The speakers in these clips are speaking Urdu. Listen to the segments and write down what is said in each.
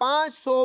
500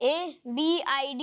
ABID,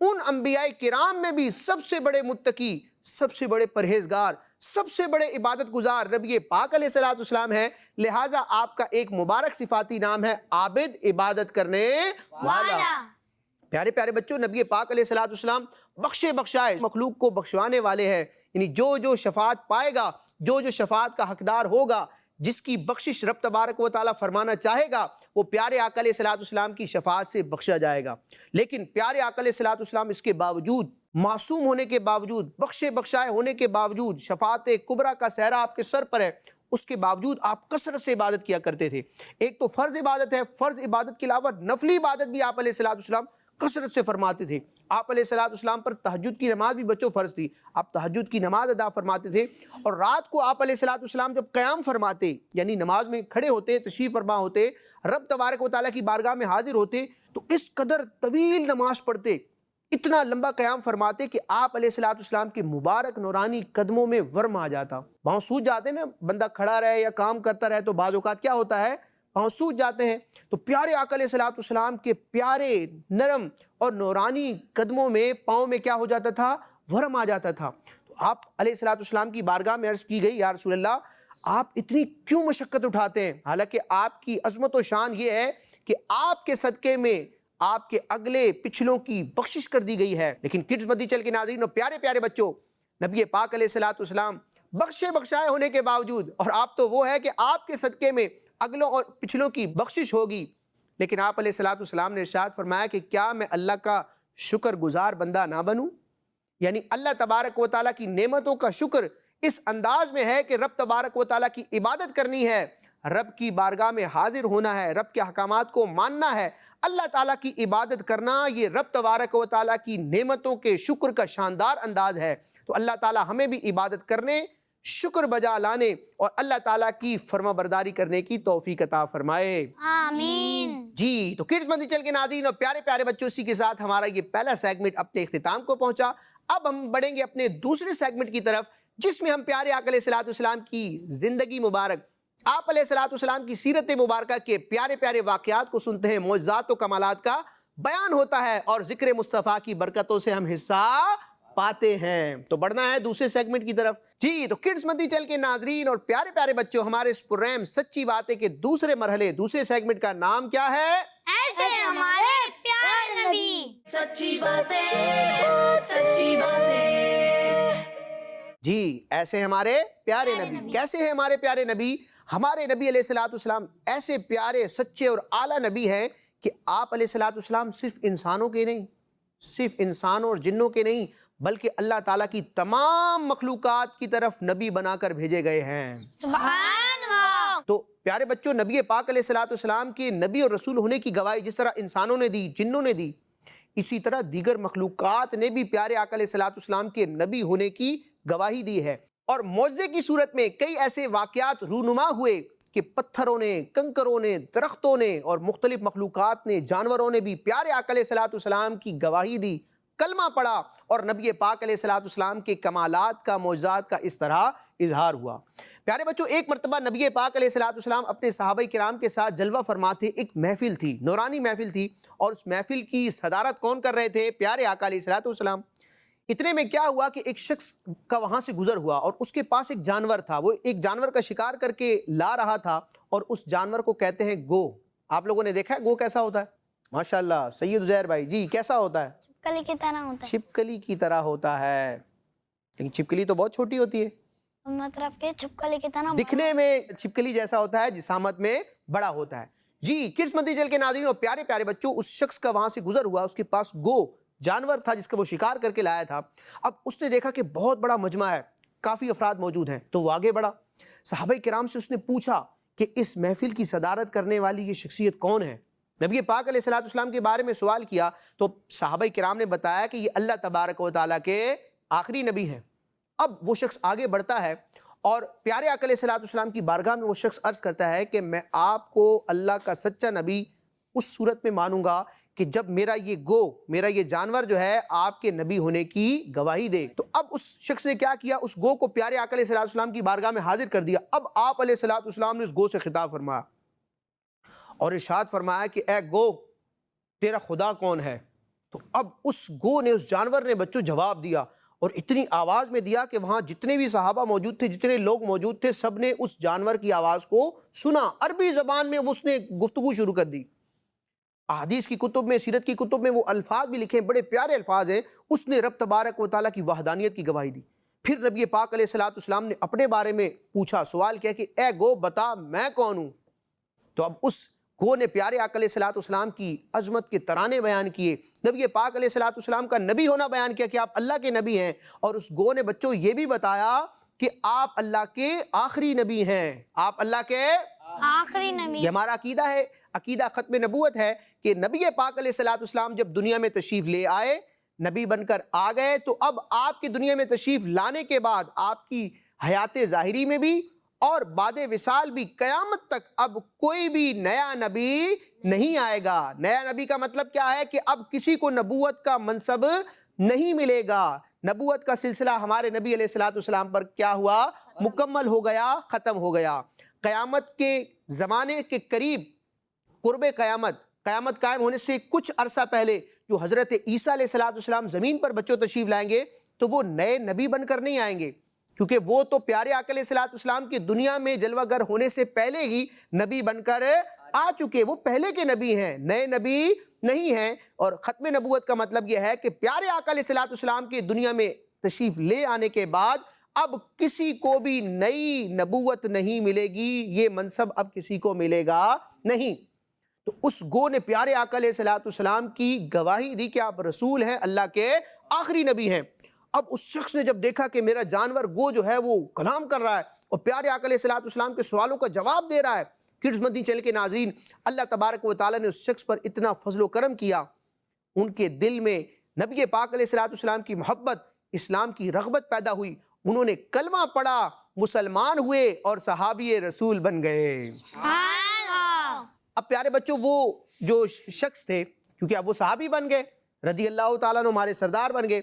ان انبیاء کرام میں بھی سب سے بڑے متقی، سب سے بڑے پرہیزگار، سب سے بڑے عبادت گزار نبی پاک علیہ الصلوۃ والسلام ہیں، لہٰذا آپ کا ایک مبارک صفاتی نام ہے عابد، عبادت کرنے والا۔ پیارے پیارے بچوں، نبی پاک علیہ الصلوۃ والسلام بخشے بخشائے مخلوق کو بخشوانے والے ہیں، یعنی جو شفاعت پائے گا، جو شفاعت کا حقدار ہوگا، جس کی بخشش رب تبارک و تعالیٰ فرمانا چاہے گا، وہ پیارے آقا علیہ الصلوۃ والسلام کی شفاعت سے بخشا جائے گا۔ لیکن پیارے آقا علیہ الصلوۃ والسلام اس کے باوجود، معصوم ہونے کے باوجود، بخشے بخشائے ہونے کے باوجود، شفاعت کبریٰ کا صحرا آپ کے سر پر ہے، اس کے باوجود آپ کثرت سے عبادت کیا کرتے تھے۔ ایک تو فرض عبادت ہے، فرض عبادت کے علاوہ نفلی عبادت بھی آپ علیہ الصلوۃ والسلام کثرت سے فرماتے تھے۔ آپ علیہ الصلوۃ والسلام پر تہجد کی نماز بھی بچوں فرض تھی، آپ تہجد کی نماز ادا فرماتے تھے، اور رات کو آپ علیہ الصلوۃ والسلام جب قیام فرماتے، یعنی نماز میں کھڑے ہوتے، تشریف فرما ہوتے، رب تبارک و تعالیٰ کی بارگاہ میں حاضر ہوتے، تو اس قدر طویل نماز پڑھتے، اتنا لمبا قیام فرماتے کہ آپ علیہ الصلوۃ والسلام کے مبارک نورانی قدموں میں ورم آ جاتا۔ پاؤں سوج جاتے نا، بندہ کھڑا رہے یا کام کرتا رہے تو بعض اوقات کیا ہوتا ہے، پاؤں سوج جاتے ہیں، تو پیارے آقا علیہ الصلوۃ والسلام کے پیارے نرم اور نورانی قدموں میں پاؤں میں کیا ہو جاتا تھا، ورم آ جاتا تھا۔ تو آپ علیہ الصلوۃ والسلام کی بارگاہ میں عرض کی گئی، یا رسول اللہ آپ اتنی کیوں مشقت اٹھاتے ہیں؟ حالانکہ آپ کی عظمت و شان یہ ہے کہ آپ کے صدقے میں آپ کے اگلے پچھلوں کی بخشش کر دی گئی ہے۔ لیکن کڈز مدی چل کے ناظرین اور پیارے پیارے بچوں، نبی پاک علیہ الصلوۃ والسلام بخشے بخشائے ہونے کے باوجود، اور آپ تو وہ ہے کہ آپ کے صدقے میں اگلوں اور پچھلوں کی بخشش ہوگی، لیکن آپ علیہ الصلوۃ والسلام نے ارشاد فرمایا کہ کیا میں اللہ کا شکر گزار بندہ نہ بنوں؟ یعنی اللہ تبارک و تعالیٰ کی نعمتوں کا شکر اس انداز میں ہے کہ رب تبارک و تعالیٰ کی عبادت کرنی ہے، رب کی بارگاہ میں حاضر ہونا ہے، رب کے احکامات کو ماننا ہے، اللہ تعالیٰ کی عبادت کرنا، یہ رب تبارک و تعالیٰ کی نعمتوں کے شکر کا شاندار انداز ہے۔ تو اللہ تعالیٰ ہمیں بھی عبادت کرنے، شکر بجا لانے اور اللہ تعالیٰ کی فرما برداری کرنے کی توفیق عطا فرمائے، آمین۔ جی۔ تو کڈز مدی چل کے ناظرین اور پیارے پیارے بچوں، اسی کے ساتھ ہمارا یہ پہلا سیگمنٹ اپنے اختتام کو پہنچا۔ اب ہم بڑھیں گے اپنے دوسرے سیگمنٹ کی طرف، جس میں ہم پیارے آقا علیہ الصلوۃ والسلام کی زندگی مبارک، آپ علیہ الصلوۃ والسلام کی سیرت مبارکہ کے پیارے پیارے واقعات کو سنتے ہیں، معجزات و کمالات کا بیان ہوتا ہے، اور ذکر مصطفیٰ کی برکتوں سے ہم حصہ پاتے ہیں۔ تو بڑھنا ہے دوسرے سیگمنٹ کی طرف، جی۔ تو کڈز مدی چل کے ناظرین اور پیارے پیارے بچوں، ہمارے اس پروگرام سچی باتیں کے دوسرے مرحلے، دوسرے سیگمنٹ کا نام کیا ہے؟ ایسے ہمارے پیارے نبی۔ سچی باتیں، سچی باتیں، جی، ایسے ہمارے پیارے نبی۔ کیسے ہیں ہمارے پیارے نبی؟ ہمارے نبی علیہ الصلوۃ والسلام ایسے پیارے، سچے اور اعلیٰ نبی ہیں کہ آپ علیہ الصلوۃ والسلام صرف انسانوں کے نہیں، صرف انسانوں اور جنوں کے نہیں، بلکہ اللہ تعالیٰ کی تمام مخلوقات کی طرف نبی بنا کر بھیجے گئے ہیں۔ سبحان اللہ۔ تو پیارے بچوں، نبی پاک علیہ الصلوۃ والسلام کے نبی اور رسول ہونے کی گواہی جس طرح انسانوں نے دی، جنوں نے دی، اسی طرح دیگر مخلوقات نے بھی پیارے آقا علیہ الصلوۃ والسلام کے نبی ہونے کی گواہی دی ہے۔ اور معجزے کی صورت میں کئی ایسے واقعات رونما ہوئے کہ پتھروں نے، کنکروں نے، درختوں نے اور مختلف مخلوقات نے، جانوروں نے بھی پیارے آقا علیہ الصلوۃ والسلام کی گواہی دی، کلمہ پڑھا، اور نبی پاک علیہ الصلوۃ والسلام کے کمالات کا، معجزات کا اس طرح اظہار ہوا۔ پیارے بچوں، ایک مرتبہ نبی پاک علیہ الصلوۃ والسلام اپنے صحابہ کرام کے ساتھ جلوہ فرما تھے، ایک محفل تھی، نورانی محفل تھی، اور اس محفل کی صدارت کون کر رہے تھے؟ پیارے آقا علیہ الصلوۃ والسلام۔ اتنے میں کیا ہوا کہ ایک شخص کا وہاں سے گزر ہوا، اور اس کے پاس ایک جانور تھا، وہ ایک جانور کا شکار کر کے لا رہا تھا، اور اس جانور کو کہتے ہیں گو۔ آپ لوگوں نے دیکھا ہے گو کیسا ہوتا ہے؟ ماشاءاللہ سید عزیر بھائی، جی کیسا ہوتا ہے؟ کلی کی طرح ہوتا چھپکلی کی طرح ہوتا ہے، لیکن چھپکلی تو بہت چھوٹی ہوتی ہے، ہے، مطلب کہ چھپکلی کی طرح دکھنے میں چھپکلی جیسا ہوتا ہے، جسامت میں بڑا ہوتا ہے۔ جی، کڈز مدی چل کے ناظرین اور پیارے پیارے بچوں، اس شخص کا وہاں سے گزر ہوا، اس کے پاس گو جانور تھا جس کا وہ شکار کر کے لایا تھا۔ اب اس نے دیکھا کہ بہت بڑا مجمع ہے، کافی افراد موجود ہیں، تو وہ آگے بڑھا، صحابہ کرام سے اس نے پوچھا کہ اس محفل کی صدارت کرنے والی یہ شخصیت کون ہے؟ نبی پاک علیہ الصلوۃ والسلام کے بارے میں سوال کیا تو صحابہ کرام نے بتایا کہ یہ اللہ تبارک و تعالیٰ کے آخری نبی ہیں۔ اب وہ شخص آگے بڑھتا ہے اور پیارے آقا علیہ الصلوۃ والسلام کی بارگاہ میں وہ شخص عرض کرتا ہے کہ میں آپ کو اللہ کا سچا نبی اس صورت میں مانوں گا کہ جب میرا یہ جانور جو ہے آپ کے نبی ہونے کی گواہی دے۔ تو اب اس شخص نے کیا کیا؟ اس گو کو پیارے آقا علیہ الصلوۃ والسلام کی بارگاہ میں حاضر کر دیا۔ اب آپ علیہ الصلوۃ والسلام نے اس گو سے خطاب فرمایا اور ارشاد فرمایا کہ اے گو، تیرا خدا کون ہے؟ تو اب اس گو نے، اس جانور نے بچوں جواب دیا، اور اتنی آواز میں دیا کہ وہاں جتنے بھی صحابہ موجود تھے، جتنے لوگ موجود تھے، سب نے اس جانور کی آواز کو سنا۔ عربی زبان میں اس نے گفتگو شروع کر دی۔ احادیث کی کتب میں، سیرت کی کتب میں وہ الفاظ بھی لکھے ہیں، بڑے پیارے الفاظ ہیں۔ اس نے رب تبارک و تعالیٰ کی وحدانیت کی گواہی دی۔ پھر نبی پاک علیہ الصلوۃ والسلام نے اپنے بارے میں پوچھا، سوال کیا کہ اے گو بتا میں کون ہوں؟ تو اب اس گو نے پیارے آقا علیہ الصلوۃ والسلام کی عظمت کے ترانے بیان کیے، نبی پاک علیہ الصلوۃ والسلام کا نبی ہونا بیان کیا کہ آپ اللہ کے نبی ہیں، اور اس گو نے بچوں یہ بھی بتایا کہ آپ اللہ کے آخری نبی ہیں، آپ اللہ کے آخری نبی۔ یہ ہمارا عقیدہ ہے، عقیدہ ختم نبوت ہے کہ نبی پاک علیہ الصلوۃ والسلام جب دنیا میں تشریف لے آئے، نبی بن کر آ گئے، تو اب آپ کی دنیا میں تشریف لانے کے بعد آپ کی حیات ظاہری میں بھی اور بعد وصال بھی قیامت تک اب کوئی بھی نیا نبی نہیں آئے گا۔ نیا نبی کا مطلب کیا ہے کہ اب کسی کو نبوت کا منصب نہیں ملے گا۔ نبوت کا سلسلہ ہمارے نبی علیہ الصلوۃ والسلام پر کیا ہوا؟ مکمل ہو گیا، ختم ہو گیا۔ قیامت کے زمانے کے قریب، قرب قیامت قائم ہونے سے کچھ عرصہ پہلے جو حضرت عیسیٰ علیہ الصلوۃ والسلام زمین پر بچوں تشریف لائیں گے، تو وہ نئے نبی بن کر نہیں آئیں گے، کیونکہ وہ تو پیارے آقا علیہ الصلوۃ والسلام کی دنیا میں جلوہ گر ہونے سے پہلے ہی نبی بن کر آ چکے، وہ پہلے کے نبی ہیں، نئے نبی نہیں ہیں۔ اور ختم نبوت کا مطلب یہ ہے کہ پیارے آقا علیہ الصلوۃ والسلام کی دنیا میں تشریف لے آنے کے بعد اب کسی کو بھی نئی نبوت نہیں ملے گی، یہ منصب اب کسی کو ملے گا نہیں۔ تو اس گو نے پیارے آقا علیہ الصلوۃ والسلام کی گواہی دی کہ آپ رسول ہیں، اللہ کے آخری نبی ہیں۔ اب اس شخص نے جب دیکھا کہ میرا جانور گو جو ہے وہ کلام کر رہا ہے اور پیارے آقا علیہ الصلوۃ والسلام کے سوالوں کا جواب دے رہا ہے، کڈز مدنی چینل کے ناظرین، اللہ تبارک و تعالیٰ نے اس شخص پر اتنا فضل و کرم کیا، ان کے دل میں نبی پاک علیہ الصلوۃ والسلام کی محبت، اسلام کی رغبت پیدا ہوئی، انہوں نے کلمہ پڑھا، مسلمان ہوئے اور صحابی رسول بن گئے۔ اب پیارے بچوں، وہ جو شخص تھے، کیونکہ اب وہ صحابی بن گئے، رضی اللہ تعالیٰ عنہ ہمارے سردار بن گئے،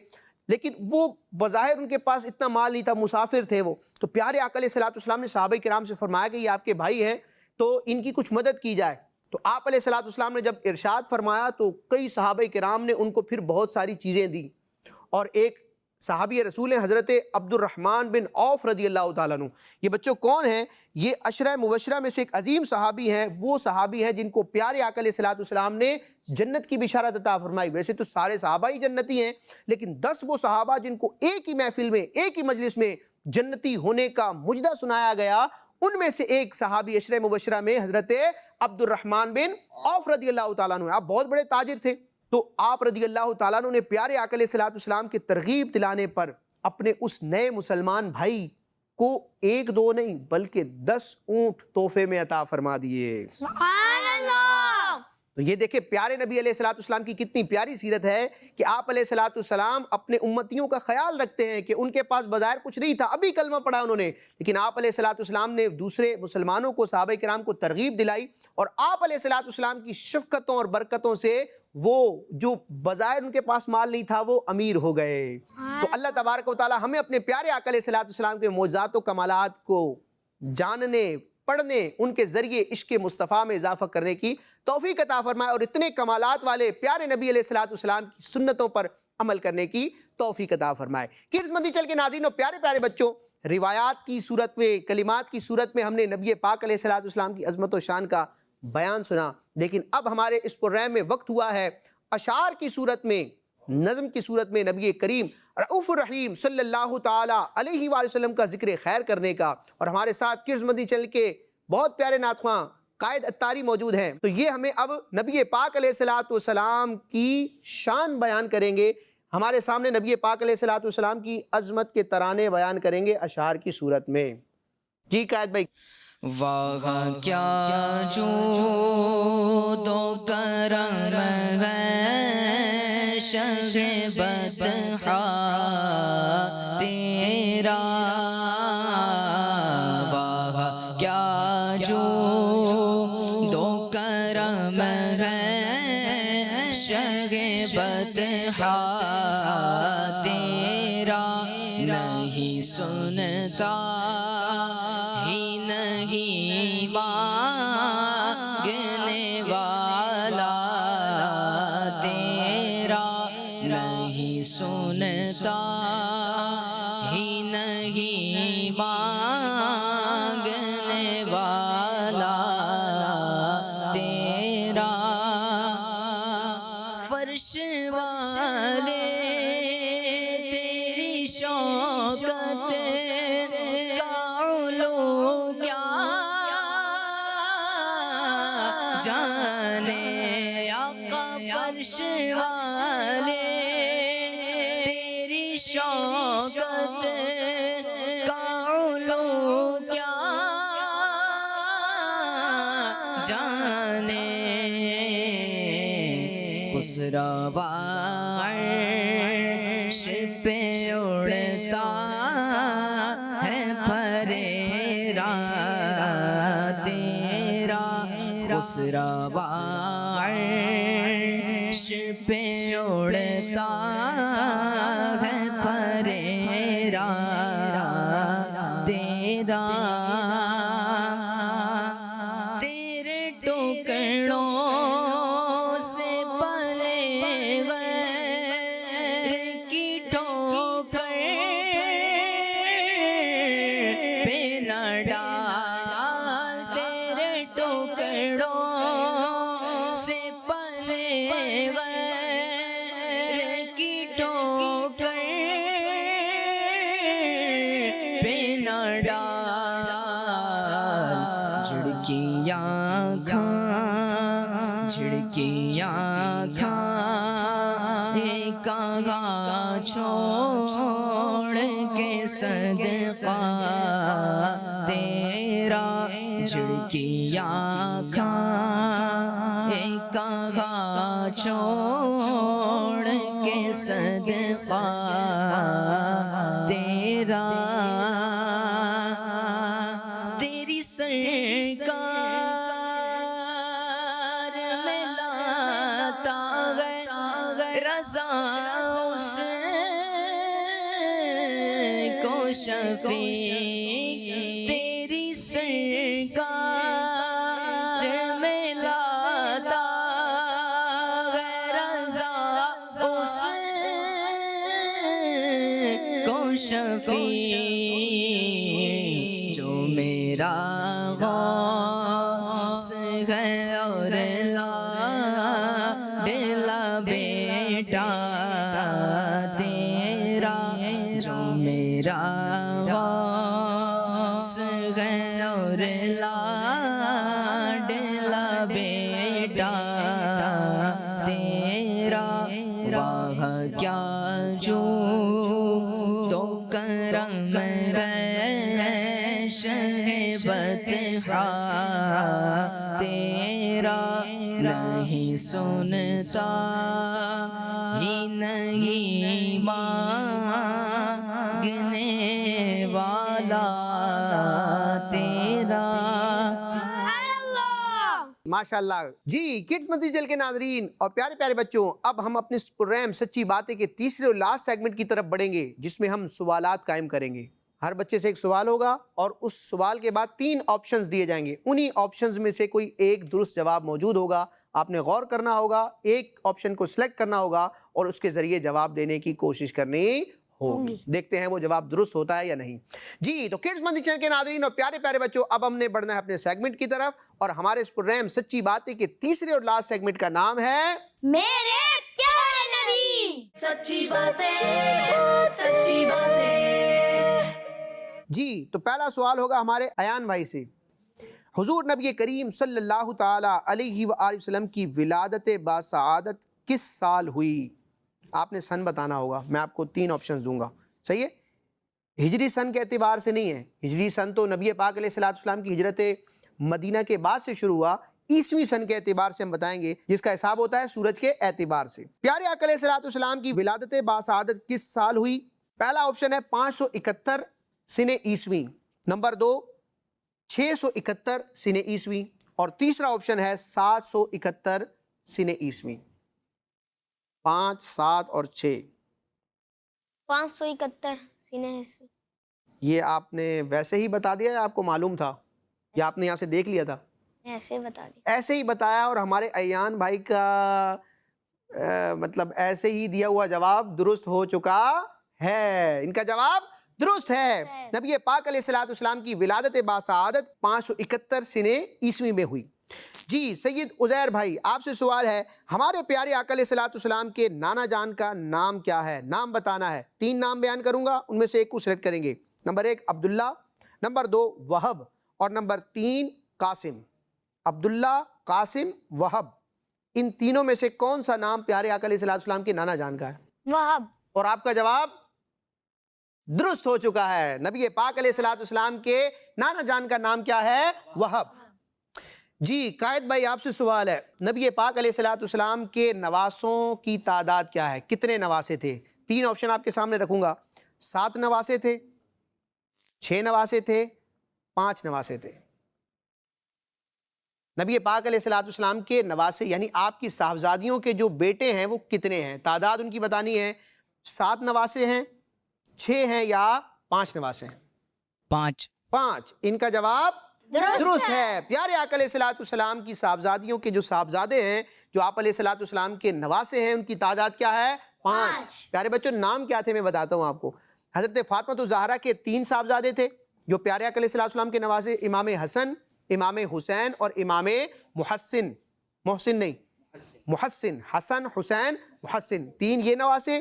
لیکن وہ بظاہر ان کے پاس اتنا مال نہیں تھا، مسافر تھے وہ، تو پیارے آقا علیہ الصلوۃ والسلام نے صحابہ کرام سے فرمایا کہ یہ آپ کے بھائی ہیں تو ان کی کچھ مدد کی جائے۔ تو آپ علیہ الصلوۃ والسلام نے جب ارشاد فرمایا تو کئی صحابہ کرام نے ان کو پھر بہت ساری چیزیں دیں، اور ایک صحابی رسول ہیں حضرت عبد الرحمن بن عوف رضی اللہ تعالیٰ عنہ۔ یہ بچوں کون ہیں؟ یہ عشرہ مبشرہ میں سے ایک عظیم صحابی ہیں، وہ صحابی ہیں جن کو پیارے آقا علیہ الصلوۃ والسلام نے جنت کی بشارت عطا فرمائی۔ ویسے تو سارے صحابہ ہی جنتی ہیں، لیکن 10 وہ صحابہ جن کو ایک ہی محفل میں، ایک ہی مجلس میں جنتی ہونے کا مجدہ سنایا گیا، ان میں سے ایک صحابی عشرہ مبشرہ میں حضرت عبد الرحمن بن عوف رضی اللہ تعالیٰ عنہ۔ آپ بہت بڑے تاجر تھے، تو آپ رضی اللہ تعالیٰ عنہ نے پیارے آقا علیہ الصلوۃ والسلام کی ترغیب دلانے پر اپنے اس نئے مسلمان بھائی کو 1 2 نہیں بلکہ 10 اونٹ تحفے میں عطا فرما دیے۔ سبحان اللہ۔ تو یہ دیکھیں پیارے نبی علیہ الصلوۃ والسلام کی کتنی پیاری سیرت ہے کہ آپ علیہ الصلوۃ والسلام اپنے امتیوں کا خیال رکھتے ہیں کہ ان کے پاس بظاہر کچھ نہیں تھا، ابھی کلمہ پڑھا انہوں نے، لیکن آپ علیہ الصلوۃ والسلام نے دوسرے مسلمانوں کو، صحابہ کرام کو ترغیب دلائی، اور آپ علیہ الصلوۃ والسلام کی شفقتوں اور برکتوں سے وہ جو بظاہر ان کے پاس مال نہیں تھا وہ امیر ہو گئے۔ تو اللہ تبارک و تعالی ہمیں اپنے پیارے آقا علیہ الصلوۃ والسلام کے معجزات و کمالات کو جاننے، پڑھنے، ان کے ذریعے عشق مصطفیٰ میں اضافہ کرنے کی توفیق عطا فرمائے، اور اتنے کمالات والے پیارے نبی علیہ الصلوۃ والسلام کی سنتوں پر عمل کرنے کی توفیق عطا فرمائے۔ کڈز مدنی چینل کے ناظرین اور پیارے پیارے بچوں، روایات کی صورت میں، کلمات کی صورت میں ہم نے نبی پاک علیہ الصلوۃ والسلام کی عظمت و شان کا بیان سنا، لیکن اب ہمارے اس پروگرام میں وقت ہوا ہے اشعار کی صورت میں، نظم کی صورت میں نبی کریم رؤوف الرحیم صلی اللہ تعالیٰ علیہ وآلہ وسلم کا ذکر خیر کرنے کا، اور ہمارے ساتھ کڈز مدنی چینل کے بہت پیارے نعت خواں قائد اتاری موجود ہیں، تو یہ ہمیں اب نبی پاک علیہ الصلوۃ والسلام کی شان بیان کریں گے، ہمارے سامنے نبی پاک علیہ الصلوۃ والسلام کی عظمت کے ترانے بیان کریں گے اشعار کی صورت میں۔ جی قائد بھائی۔ واہ کیا جود و کرم ہے شہ بطحا تیرا، واہ کیا جود و کرم ہے شہ بطحا تیرا، نہیں سنتا مانگنے والا تیرا، سنتا ہی نہیں مانگنے والا تیرا فرش والے تیری شوکت کا علو کیا جانے آقا فرش والے تیری شوکت کا علو کیا جانے خسروا عرش پہ اڑتا ہے پھریرا تیرا خسروا عرش پہ اڑتا ہے پھریرا تیرا تیرے ٹکڑوں سے پلے غیر کی ٹھوکر پہ نہ ڈال تیرے ٹکڑوں سے پلے غیر کی ٹھوکر پہ نہ ڈال جھڑکیاں کھا کہاں چھوڑ کے صدقہ تیرا جھڑکیاں کھا کہاں چھوڑ کے صدقہ تیرا تیری سرکار میں لاتا ہے رضا اس کو شفیع تیری سرکار میں لاتا ہے رضا اس کو شفیع جو میرا غوث ہے اور لاڈلا بیٹا تیرا جو میرا غوث ہے اور لاڈلا بیٹا تیرا واہ کیا جو تو کرم ہے شہ بطحا تیرا نہیں سنتا ہی نہیں مانگنے والا تیرا ماشاءاللہ جی کڈز مدنی چینل کے ناظرین اور پیارے پیارے بچوں، اب ہم اپنے پروگرام سچی باتیں کے تیسرے اور لاسٹ سیگمنٹ کی طرف بڑھیں گے، جس میں ہم سوالات قائم کریں گے۔ ہر بچے سے ایک سوال ہوگا اور اس سوال کے بعد 3 آپشنز دیے جائیں گے، انہی آپشنز میں سے کوئی ایک درست جواب موجود ہوگا، آپ نے غور کرنا ہوگا، ایک آپشن کو سلیکٹ کرنا ہوگا اور اس کے ذریعے جواب دینے کی کوشش کرنی ہوگی۔ دیکھتے ہیں وہ جواب درست ہوتا ہے یا نہیں۔ جی تو کڈز مدنی چینل کے ناظرین اور پیارے پیارے بچوں، اب ہم نے بڑھنا ہے اپنے سیگمنٹ کی طرف، اور ہمارے اس پروگرام سچی باتیں کے تیسرے اور لاسٹ سیگمنٹ کا نام ہے میرے پیارے نبی سچی باتیں سچی باتیں۔ جی تو پہلا سوال ہوگا ہمارے ایان بھائی سے، حضور نبی کریم صلی اللہ تعالی علیہ وآلہ وسلم کی ولادت باسعادت کس سال ہوئی؟ آپ نے سن بتانا ہوگا، میں آپ کو 3 آپشنز دوں گا، صحیح ہے؟ ہجری سن کے اعتبار سے نہیں ہے، ہجری سن تو نبی پاک علیہ السلام کی ہجرت مدینہ کے بعد سے شروع ہوا، عیسوی سن کے اعتبار سے ہم بتائیں گے، جس کا حساب ہوتا ہے سورج کے اعتبار سے۔ پیارے آقا علیہ السلام کی ولادت باسعادت کس سال ہوئی؟ پہلا آپشن ہے 571 سن عیسوی، نمبر 2 671 سن عیسوی، اور تیسرا آپشن ہے 771 سن عیسوی۔ 5، 7 اور 6 571 سینہ عیسوی۔ یہ آپ نے ویسے ہی بتا دیا یا آپ کو معلوم تھا یا آپ نے یہاں سے دیکھ لیا تھا؟ ایسے بتا دی۔ ایسے ہی بتایا، اور ہمارے ایان بھائی کا مطلب ایسے ہی دیا ہوا جواب درست ہو چکا ہے. ان کا جواب درست ہے. نبی پاک علیہ الصلوۃ والسلام کی ولادت باسعادت 571 سنِ عیسوی میں ہوئی. جی سید عزیر بھائی آپ سے سوال ہے، ہمارے پیارے آقا علیہ الصلوۃ والسلام کے نانا جان کا نام کیا ہے؟ نام بتانا ہے. 3 نام بیان کروں گا، ان میں سے ایک کو سلیکٹ کریں گے. نمبر 1 عبداللہ، نمبر 2 وہب، اور نمبر 3 قاسم. عبداللہ، قاسم، وہب، ان تینوں میں سے کون سا نام پیارے آقا علیہ الصلوۃ والسلام کے نانا جان کا ہے؟ وہب. اور آپ کا جواب درست ہو چکا ہے. نبی پاک علیہ الصلوۃ والسلام کے نانا جان کا نام کیا ہے؟ وہب. جی قائد بھائی آپ سے سوال ہے، نبی پاک علیہ الصلوۃ والسلام کے نواسوں کی تعداد کیا ہے؟ کتنے نواسے تھے؟ 3 آپشن آپ کے سامنے رکھوں گا. 7 نواسے تھے، 6 نواسے تھے، 5 نواسے تھے. نبی پاک علیہ الصلوۃ والسلام کے نواسے یعنی آپ کی صاحبزادیوں کے جو بیٹے ہیں وہ کتنے ہیں؟ تعداد ان کی بتانی ہے. 7 نواسے ہیں، 6 ہیں، یا 5 نواسے ہیں؟ 5. ان کا جواب درست ہے. پیارے آقا علیہ الصلوۃ والسلام کی صاحبزادیوں کے جو صاحبزادے ہیں، جو آپ علیہ الصلوۃ والسلام کے نواسے ہیں، ان کی تعداد کیا ہے؟ 5. پیارے بچوں نام کیا تھے میں بتاتا ہوں آپ کو. حضرت فاطمہ الزہرا کے 3 صاحبزادے تھے جو پیارے آقا علیہ الصلوۃ والسلام کے نواسے، امام حسن، امام حسین اور امام محسن. محسن، حسن، حسین، محسن، 3 یہ نواسے.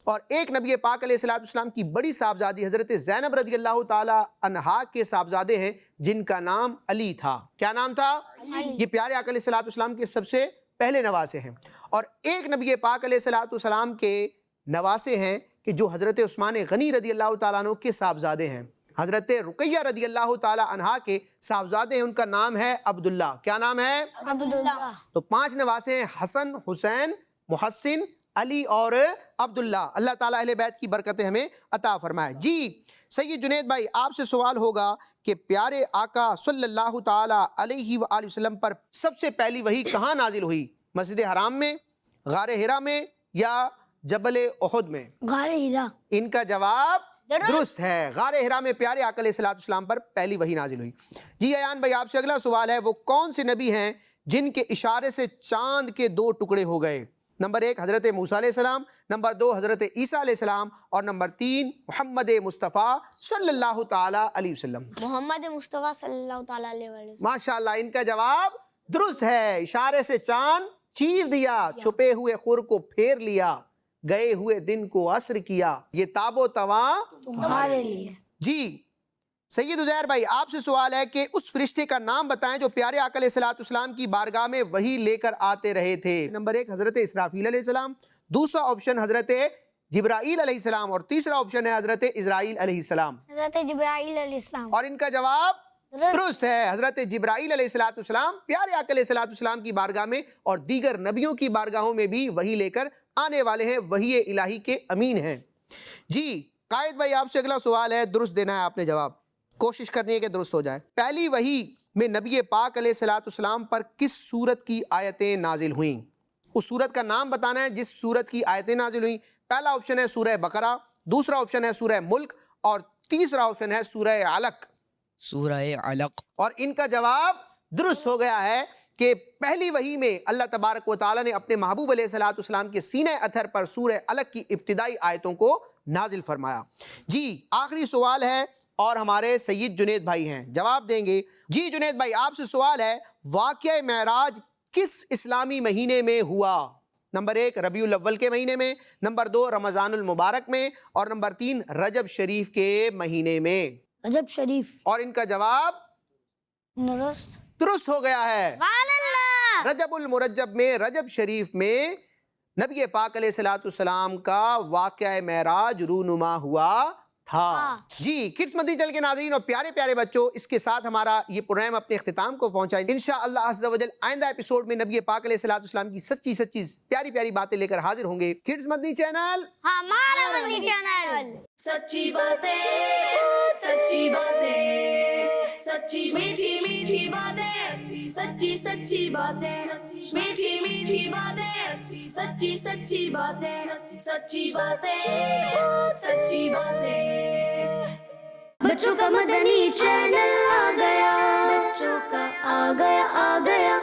اور ایک نبی پاک علیہ الصلوۃ والسلام کی بڑی صاحبزادی حضرت زینب رضی اللہ تعالی عنہا کے صاحبزادے ہیں جن کا نام علی تھا. کیا نام تھا؟ یہ پیارے آقا علیہ الصلوۃ والسلام کے سب سے پہلے نواسے ہیں. اور ایک نبی پاک علیہ الصلوۃ والسلام کے نواسے ہیں کہ جو حضرت عثمان غنی رضی اللہ تعالیٰ عنہ کے صاحبزادے ہیں. حضرت رقیہ رضی اللہ تعالی عنہا کے صاحبزادے ہیں، ان کا نام ہے عبداللہ. کیا نام ہے؟ عبداللہ. تو 5 نواسے ہیں، حسن، حسین، محسن، علی اور عبداللہ. اللہ تعالیٰ اہل بیت کی برکتیں ہمیں عطا فرمائے. جی سید جنید بھائی آپ سے سوال ہوگا کہ پیارے آقا صلی اللہ تعالی علیہ وآلہ وسلم پر سب سے پہلی وحی کہاں نازل ہوئی؟ مسجد حرام میں، غار حرا میں، یا جبل احد میں؟ غار حرا. ان کا جواب درست ہے. غار حرا میں پیارے آقا علیہ الصلوۃ والسلام پر پہلی وحی نازل ہوئی. جی ایان بھائی آپ سے اگلا سوال ہے، وہ کون سے نبی ہیں جن کے اشارے سے چاند کے 2 ٹکڑے ہو گئے؟ نمبر 1 حضرت موسیٰ علیہ السلام، نمبر 2 حضرت عیسیٰ علیہ السلام، اور نمبر 3 محمد مصطفیٰ صلی اللہ تعالی علیہ وسلم. محمد مصطفیٰ صلی اللہ تعالی علیہ وسلم. ماشاءاللہ ان کا جواب درست ہے. اشارے سے چاند چیر دیا، چھپے ہوئے خور کو پھیر لیا، گئے ہوئے دن کو عصر کیا، یہ تاب و تواں تمہارے لیے. جی سید عزیر بھائی آپ سے سوال ہے کہ اس فرشتے کا نام بتائیں جو پیارے آقا علیہ الصلوۃ والسلام کی بارگاہ میں وحی لے کر آتے رہے تھے. نمبر 1 حضرت اسرافیل علیہ السلام، دوسرا آپشن حضرت جبرائیل علیہ السلام، اور تیسرا آپشن ہے حضرت اسرائیل علیہ السلام. حضرت جبرائیل علیہ السلام. اور ان کا جواب درست ہے. حضرت جبرائیل علیہ الصلوۃ والسلام پیارے آقا علیہ الصلوۃ والسلام کی بارگاہ میں اور دیگر نبیوں کی بارگاہوں میں بھی وحی لے کر آنے والے ہیں، وحی الہی کے امین ہیں. جی قائد بھائی آپ سے اگلا سوال ہے، درست دینا ہے آپ نے جواب، کوشش کرنی ہے کہ درست ہو جائے. پہلی وحی میں نبی پاک علیہ الصلوۃ والسلام پر کس سورت کی آیتیں نازل ہوئیں؟ اس سورت کا نام بتانا ہے جس سورت کی آیتیں نازل ہوئیں. پہلا آپشن ہے سورہ بقرہ، دوسرا آپشن ہے سورہ ملک، اور تیسرا آپشن ہے سورہ علق. سورہ علق. اور ان کا جواب درست ہو گیا ہے کہ پہلی وحی میں اللہ تبارک و تعالیٰ نے اپنے محبوب علیہ الصلوۃ والسلام کے سینہ اطہر پر سورہ علق کی ابتدائی آیتوں کو نازل فرمایا. جی آخری سوال ہے اور ہمارے سید جنید بھائی ہیں، جواب دیں گے. جی جنید بھائی آپ سے سوال ہے، واقعہ معراج کس اسلامی مہینے میں ہوا؟ نمبر 1 ربیع الاول کے مہینے میں، نمبر 2 رمضان المبارک میں، اور نمبر 3 رجب شریف کے مہینے میں. رجب شریف. اور ان کا جواب درست ہو گیا ہے. رجب المرجب میں، رجب شریف میں نبی پاک علیہ الصلوۃ والسلام کا واقعہ معراج رونما ہوا تھا. جی کڈس مدنی چینل کے ناظرین اور پیارے پیارے بچوں، اس کے ساتھ ہمارا یہ پروگرام اپنے اختتام کو پہنچائیں. انشاءاللہ عز و جل آئندہ ایپیسوڈ میں نبی پاک علیہ الصلوۃ والسلام کی سچی سچی پیاری پیاری باتیں لے کر حاضر ہوں گے. کڈس مدنی چینل ہمارا مدنی چینل. سچی باتیں، سچی باتیں، سچی میٹھی میٹھی باتیں، سچی سچی باتیں، میٹھی میٹھی باتیں، سچی سچی باتیں، سچی باتیں، سچی باتیں. بچوں کا مدنی چینل آ گیا، بچوں کا آ گیا آ گیا.